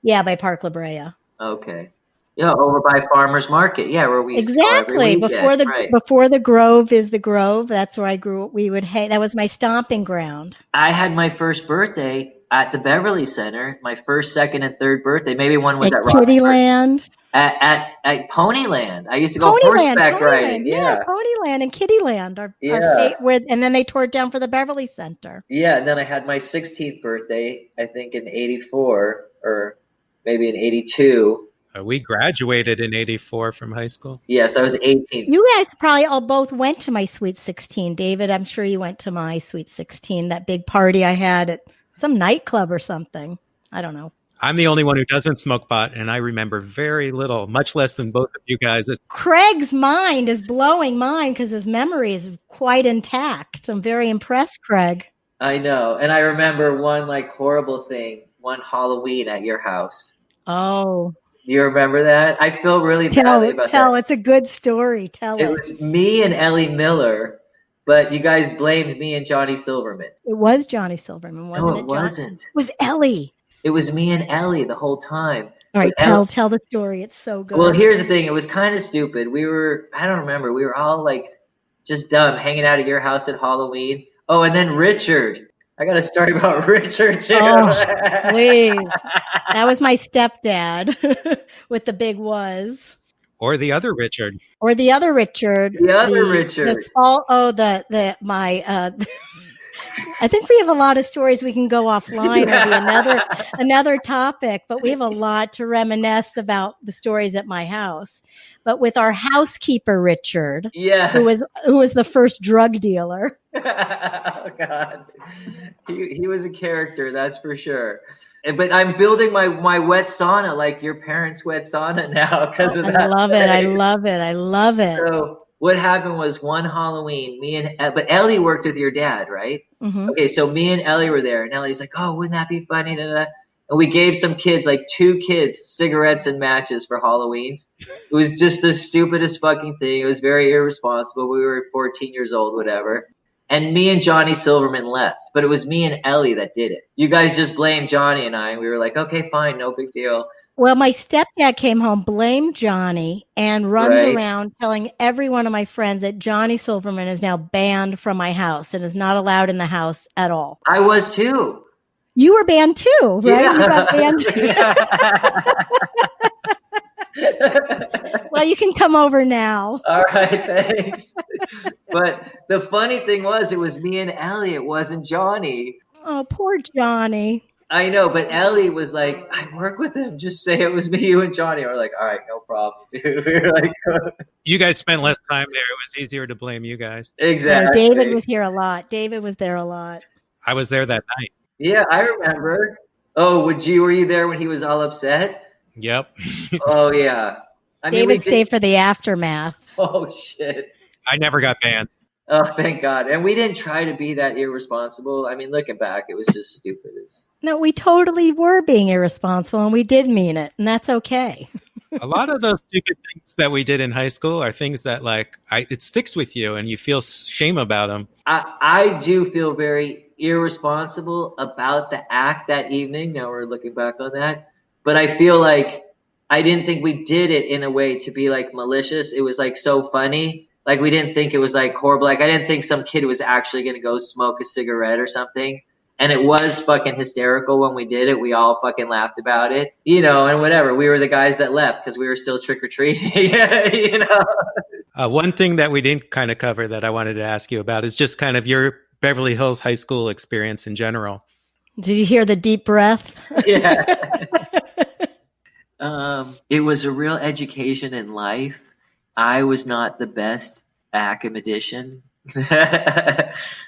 Yeah, by Park La Brea. Okay. Yeah, over by Farmers Market. Yeah, where we exactly used to go every weekend. Before the Grove is the Grove. That's where I grew up. That was my stomping ground. I had my first birthday at the Beverly Center. My first, second, and third birthday. Maybe one was at Kittyland. At Ponyland. I used to go horseback riding. Yeah, Ponyland and Kittyland are and then they tore it down for the Beverly Center. Yeah, and then I had my 16th birthday, I think in 84 or maybe in 82. We graduated in 84 from high school. Yes, I was 18. You guys probably all both went to my Sweet 16. David, I'm sure you went to my Sweet 16, that big party I had at some nightclub or something. I don't know. I'm the only one who doesn't smoke pot, and I remember very little, much less than both of you guys. Craig's mind is blowing mine because his memory is quite intact. I'm very impressed, Craig. I know. And I remember one horrible thing, one Halloween at your house. Oh. Do you remember that? I feel really badly about that. It's a good story. Tell it. It was me and Ellie Miller, but you guys blamed me and Johnny Silverman. It was Johnny Silverman, wasn't it? No, it wasn't. It was Ellie. It was me and Ellie the whole time. All right, tell the story. It's so good. Well, here's the thing. It was kind of stupid. I don't remember. We were all just dumb, hanging out at your house at Halloween. Oh, and then Richard. I got a story about Richard too. Oh, please. That was my stepdad with the big was. Or the other Richard. The other Richard. I think we have a lot of stories we can go offline. It'll be another topic, but we have a lot to reminisce about the stories at my house. But with our housekeeper, Richard, yes, who was the first drug dealer. Oh God, he was a character, that's for sure. But I'm building my wet sauna like your parents' wet sauna now because of that. I love it. So what happened was one Halloween, but Ellie worked with your dad, right? Mm-hmm. Okay, so me and Ellie were there, and Ellie's like, "Oh, wouldn't that be funny?" And we gave some kids, 2 kids, cigarettes and matches for Halloweens. It was just the stupidest fucking thing. It was very irresponsible. We were 14 years old, whatever. And me and Johnny Silverman left, but it was me and Ellie that did it. You guys just blamed Johnny and I, and we were like, "Okay, fine, no big deal." Well, my stepdad came home, blamed Johnny, and runs around telling every one of my friends that Johnny Silverman is now banned from my house and is not allowed in the house at all. I was too. You were banned too, right? Yeah. You got banned too. Well, you can come over now. All right, thanks. But the funny thing was, it was me and Ellie. It wasn't Johnny. Oh, poor Johnny. I know, but Ellie was like, "I work with him. Just say it was me, you, and Johnny." We're like, "All right, no problem." We were like, you guys spent less time there. It was easier to blame you guys. Exactly. David was here a lot. David was there a lot. I was there that night. Yeah, I remember. Oh, were you there when he was all upset? Yep. Oh, yeah. David stayed for the aftermath. Oh, shit. I never got banned. Oh, thank God. And we didn't try to be that irresponsible. I mean, looking back, it was just stupid. No, we totally were being irresponsible, and we did mean it, and that's okay. A lot of those stupid things that we did in high school are things that it sticks with you and you feel shame about them. I do feel very irresponsible about the act that evening. Now we're looking back on that. But I feel like I didn't think we did it in a way to be malicious. It was so funny. We didn't think it was horrible. I didn't think some kid was actually going to go smoke a cigarette or something. And it was fucking hysterical when we did it. We all fucking laughed about it, and whatever. We were the guys that left because we were still trick-or-treating, One thing that we didn't kind of cover that I wanted to ask you about is just kind of your Beverly Hills high school experience in general. Did you hear the deep breath? Yeah. It was a real education in life. I was not the best academician.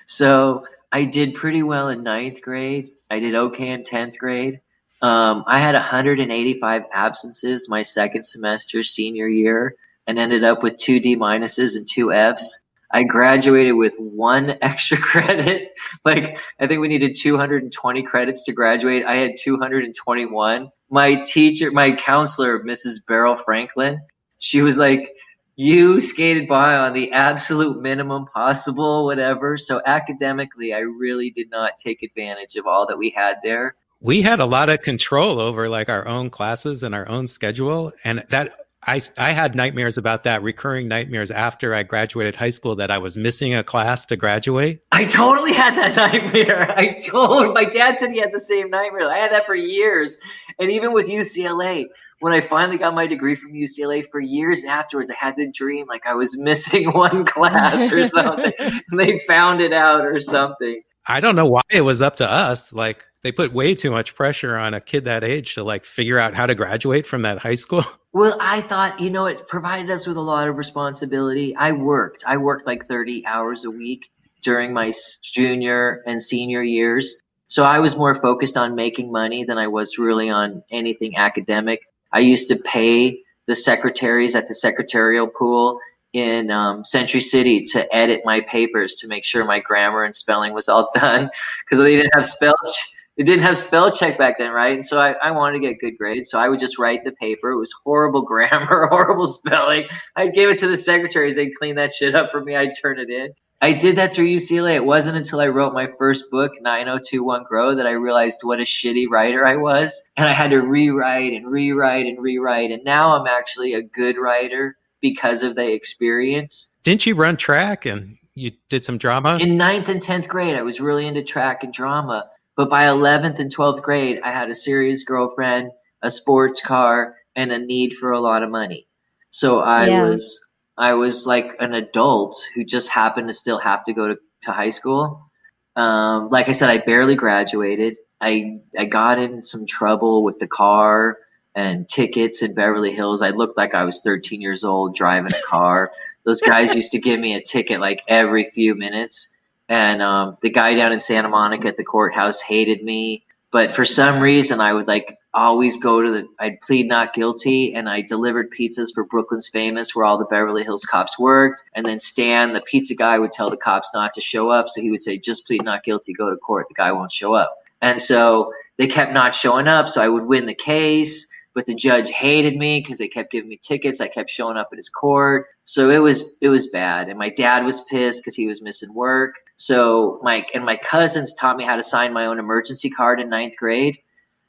So I did pretty well in ninth grade. I did okay in 10th grade. I had 185 absences my second semester senior year and ended up with 2 D minuses and 2 Fs. I graduated with 1 extra credit. Like, I think we needed 220 credits to graduate. I had 221. My teacher, my counselor, Mrs. Beryl Franklin, she was like, you skated by on the absolute minimum possible, whatever. So academically, I really did not take advantage of all that we had there. We had a lot of control over like our own classes and our own schedule. And that I had nightmares about that, recurring nightmares after I graduated high school that I was missing a class to graduate. I totally had that nightmare. My dad said he had the same nightmare. I had that for years. And even with UCLA, when I finally got my degree from UCLA, for years afterwards, I had the dream like I was missing one class or something. And they found it out or something. I don't know why it was up to us. Like, they put way too much pressure on a kid that age to like figure out how to graduate from that high school. Well, I thought, it provided us with a lot of responsibility. I worked like 30 hours a week during my junior and senior years. So I was more focused on making money than I was really on anything academic. I used to pay the secretaries at the secretarial pool in Century City to edit my papers to make sure my grammar and spelling was all done because they didn't have spell check back then, right? And so I wanted to get good grades, so I would just write the paper. It was horrible grammar, horrible spelling. I'd give it to the secretaries. They'd clean that shit up for me. I'd turn it in. I did that through UCLA. It wasn't until I wrote my first book, 9021 Grow, that I realized what a shitty writer I was. And I had to rewrite and rewrite and rewrite. And now I'm actually a good writer because of the experience. Didn't you run track and you did some drama? In 9th and 10th grade, I was really into track and drama. But by 11th and 12th grade, I had a serious girlfriend, a sports car, and a need for a lot of money. So I was like an adult who just happened to still have to go to high school. Like I said, I barely graduated. I got in some trouble with the car and tickets in Beverly Hills. I looked like I was 13 years old driving a car. Those guys used to give me a ticket like every few minutes. And the guy down in Santa Monica at the courthouse hated me. But for some reason, I would like always I'd plead not guilty. And I delivered pizzas for Brooklyn's Famous, where all the Beverly Hills cops worked. And then Stan, the pizza guy, would tell the cops not to show up. So he would say, just plead not guilty, go to court. The guy won't show up. And so they kept not showing up. So I would win the case. But the judge hated me because they kept giving me tickets. I kept showing up at his court. So it was bad. And my dad was pissed because he was missing work. So my cousins taught me how to sign my own emergency card in 9th grade.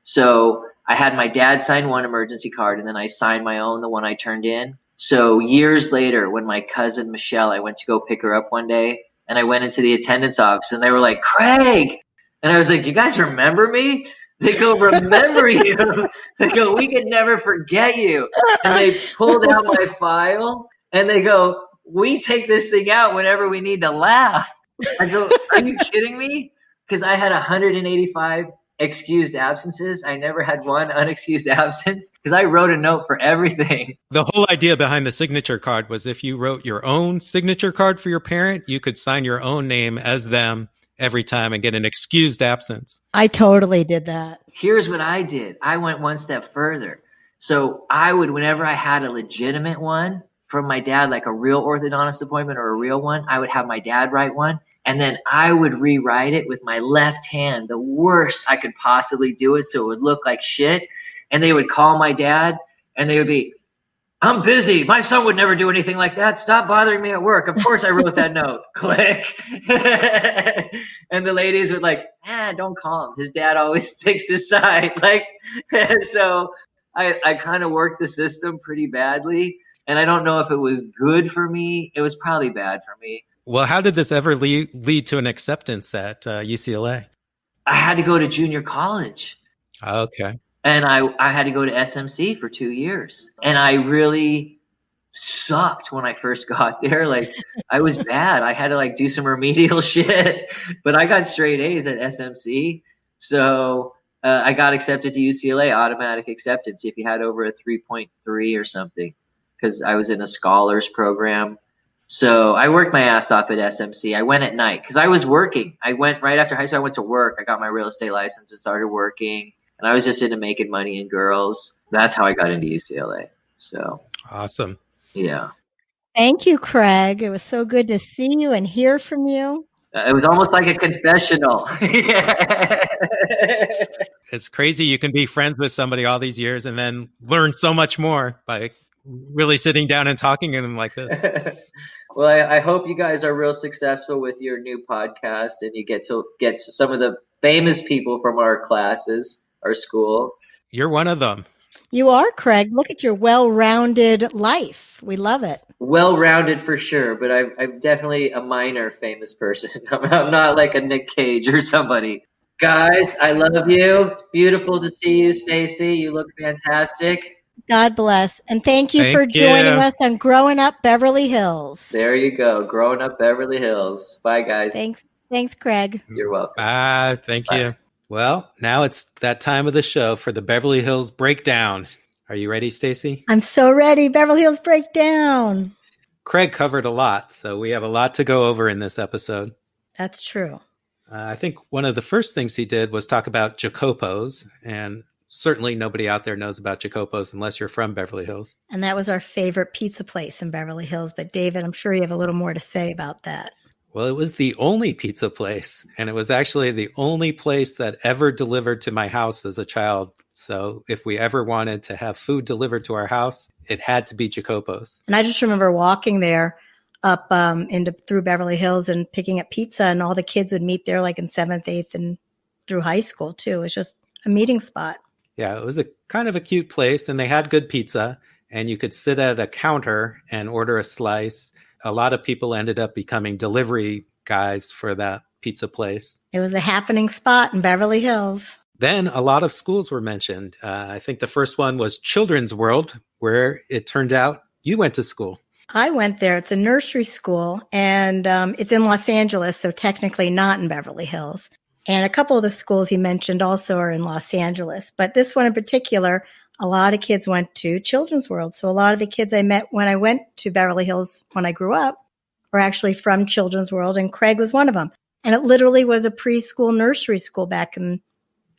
So I had my dad sign one emergency card and then I signed my own, the one I turned in. So years later, when my cousin Michelle, I went to go pick her up one day and I went into the attendance office and they were like, Craig. And I was like, you guys remember me? They go, remember you. They go, we could never forget you. And they pulled out my file and they go, we take this thing out whenever we need to laugh. I go, are you kidding me? Because I had 185 excused absences. I never had one unexcused absence because I wrote a note for everything. The whole idea behind the signature card was if you wrote your own signature card for your parent, you could sign your own name as them every time and get an excused absence. I totally did that. Here's what I did. I went one step further. So I would, whenever I had a legitimate one from my dad, like a real orthodontist appointment or a real one, I would have my dad write one. And then I would rewrite it with my left hand, the worst I could possibly do it so it would look like shit. And they would call my dad and they would be, I'm busy. My son would never do anything like that. Stop bothering me at work. Of course I wrote that note. Click. And the ladies would like, don't call him. His dad always takes his side. Like, and so I kind of worked the system pretty badly. And I don't know if it was good for me. It was probably bad for me. Well, how did this ever lead to an acceptance at UCLA? I had to go to junior college. Okay. And I had to go to SMC for 2 years. And I really sucked when I first got there. Like, I was bad. I had to like do some remedial shit, but I got straight A's at SMC. So I got accepted to UCLA, automatic acceptance if you had over a 3.3 or something, because I was in a scholars program. So I worked my ass off at SMC. I went at night because I was working. I went right after high school. I went to work. I got my real estate license and started working. And I was just into making money and girls. That's how I got into UCLA. So Awesome. yeah. Thank you, Craig. It was so good to see you and hear from you. It was almost like a confessional. It's crazy. You can be friends with somebody all these years and then learn so much more by really sitting down and talking to them like this. Well, I hope you guys are real successful with your new podcast and you get to some of the famous people from our classes, our school. You're one of them. You are, Craig. Look at your well-rounded life. We love it. Well-rounded for sure, but I'm definitely a minor famous person. I'm not like a Nick Cage or somebody. Guys, I love you. Beautiful to see you, Stacy. You look fantastic. God bless. And thank you for joining us on Growing Up Beverly Hills. There you go. Growing Up Beverly Hills. Bye, guys. Thanks, Craig. You're welcome. Thank you. Well, now it's that time of the show for the Beverly Hills Breakdown. Are you ready, Stacy? I'm so ready. Beverly Hills Breakdown. Craig covered a lot, so we have a lot to go over in this episode. That's true. I think one of the first things he did was talk about Jacopos, and certainly nobody out there knows about Jacopos unless you're from Beverly Hills. And that was our favorite pizza place in Beverly Hills. But David, I'm sure you have a little more to say about that. Well, it was the only pizza place, and it was actually the only place that ever delivered to my house as a child. So if we ever wanted to have food delivered to our house, it had to be Jacopos. And I just remember walking there up through Beverly Hills and picking up pizza, and all the kids would meet there like in 7th, 8th, and through high school too. It was just a meeting spot. Yeah, it was a kind of a cute place, and they had good pizza, and you could sit at a counter and order a slice. A lot of people ended up becoming delivery guys for that pizza place. It was a happening spot in Beverly Hills. Then a lot of schools were mentioned. I think the first one was Children's World, where it turned out you went to school. I went there. It's a nursery school, and it's in Los Angeles, so technically not in Beverly Hills. And a couple of the schools he mentioned also are in Los Angeles. But this one in particular, a lot of kids went to Children's World. So a lot of the kids I met when I went to Beverly Hills when I grew up were actually from Children's World, and Craig was one of them. And it literally was a preschool nursery school back in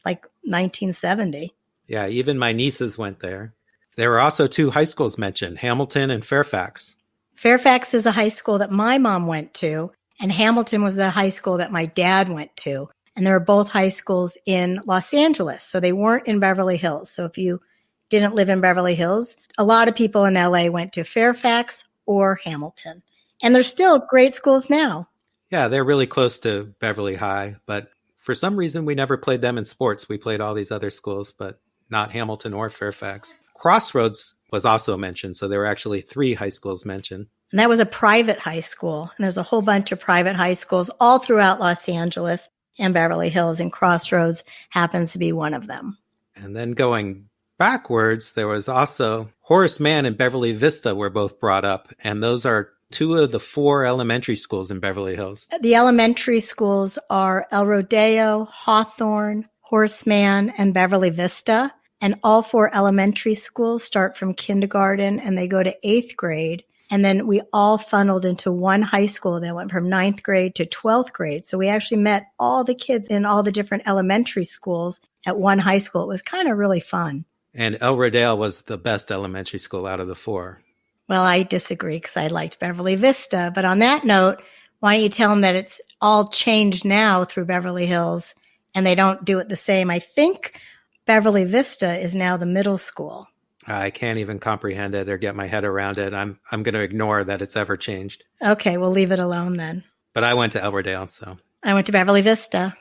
like 1970. Yeah, even my nieces went there. There were also 2 high schools mentioned, Hamilton and Fairfax. Fairfax is a high school that my mom went to, and Hamilton was the high school that my dad went to. And they were both high schools in Los Angeles, so they weren't in Beverly Hills. So if you didn't live in Beverly Hills, a lot of people in LA went to Fairfax or Hamilton. And they're still great schools now. Yeah, they're really close to Beverly High, but for some reason we never played them in sports. We played all these other schools, but not Hamilton or Fairfax. Crossroads was also mentioned, so there were actually 3 high schools mentioned. And that was a private high school. And there's a whole bunch of private high schools all throughout Los Angeles and Beverly Hills, and Crossroads happens to be one of them. And then going backwards, there was also Horace Mann and Beverly Vista were both brought up, and those are 2 of the 4 elementary schools in Beverly Hills. The elementary schools are El Rodeo, Hawthorne, Horace Mann, and Beverly Vista. And all 4 elementary schools start from kindergarten and they go to 8th grade. And then we all funneled into one high school that went from 9th grade to 12th grade. So we actually met all the kids in all the different elementary schools at one high school. It was kind of really fun. And El Rodale was the best elementary school out of the 4. Well, I disagree because I liked Beverly Vista. But on that note, why don't you tell them that it's all changed now through Beverly Hills and they don't do it the same. I think Beverly Vista is now the middle school. I can't even comprehend it or get my head around it. I'm going to ignore that it's ever changed. Okay, we'll leave it alone then. But I went to El Rodale, so. I went to Beverly Vista.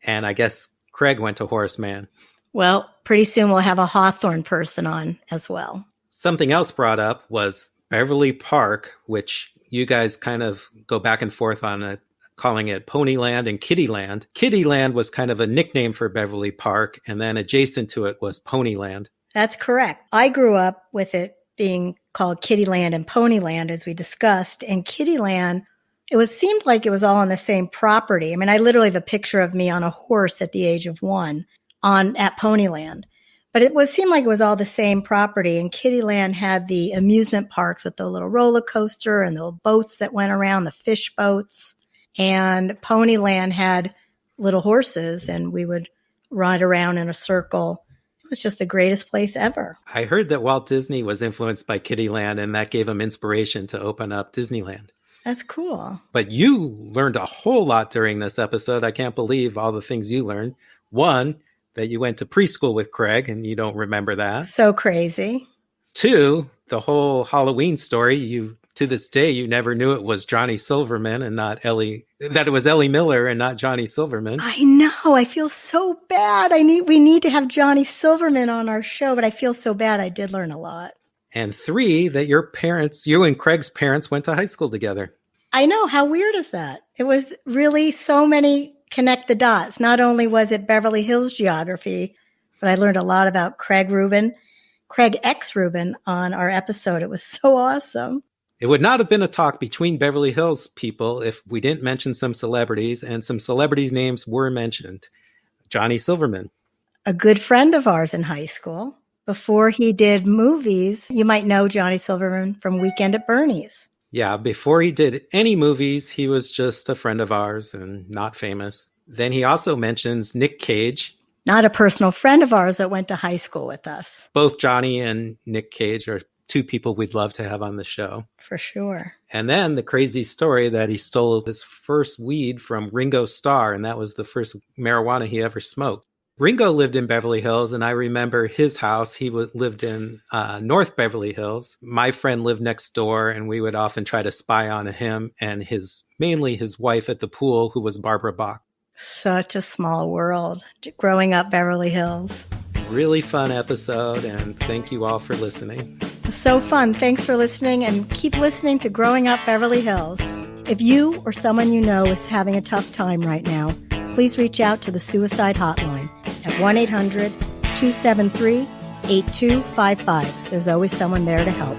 And I guess Craig went to Horace Mann. Well, pretty soon we'll have a Hawthorne person on as well. Something else brought up was Beverly Park, which you guys kind of go back and forth on it, calling it Ponyland and Kittyland. Kittyland was kind of a nickname for Beverly Park, and then adjacent to it was Ponyland. That's correct. I grew up with it being called Kittyland and Ponyland, as we discussed. And Kittyland, seemed like it was all on the same property. I mean, I literally have a picture of me on a horse at the age of 1 at Ponyland. But seemed like it was all the same property. And Kittyland had the amusement parks with the little roller coaster and the little boats that went around, the fish boats. And Ponyland had little horses, and we would ride around in a circle. It was just the greatest place ever. I heard that Walt Disney was influenced by Kittyland, and that gave him inspiration to open up Disneyland. That's cool. But you learned a whole lot during this episode. I can't believe all the things you learned. One, that you went to preschool with Craig, and you don't remember that. So crazy. 2, the whole Halloween story. To this day, you never knew it was Johnny Silverman and not Ellie, that it was Ellie Miller and not Johnny Silverman. I know. I feel so bad. We need to have Johnny Silverman on our show, but I feel so bad. I did learn a lot. And 3, that you and Craig's parents went to high school together. I know. How weird is that? It was really so many connect the dots. Not only was it Beverly Hills geography, but I learned a lot about Craig X Rubin on our episode. It was so awesome. It would not have been a talk between Beverly Hills people if we didn't mention some celebrities, and some celebrities' names were mentioned. Johnny Silverman. A good friend of ours in high school. Before he did movies, you might know Johnny Silverman from Weekend at Bernie's. Yeah, before he did any movies, he was just a friend of ours and not famous. Then he also mentions Nick Cage. Not a personal friend of ours, but went to high school with us. Both Johnny and Nick Cage are 2 people we'd love to have on the show. For sure. And then the crazy story that he stole his first weed from Ringo Starr, and that was the first marijuana he ever smoked. Ringo lived in Beverly Hills, and I remember his house. He lived in North Beverly Hills. My friend lived next door, and we would often try to spy on him and mainly his wife at the pool, who was Barbara Bach. Such a small world, growing up Beverly Hills. Really fun episode, and thank you all for listening. So fun. Thanks for listening, and keep listening to Growing Up Beverly Hills. If you or someone you know is having a tough time right now, please reach out to the suicide hotline at 1-800-273-8255. There's always someone there to help.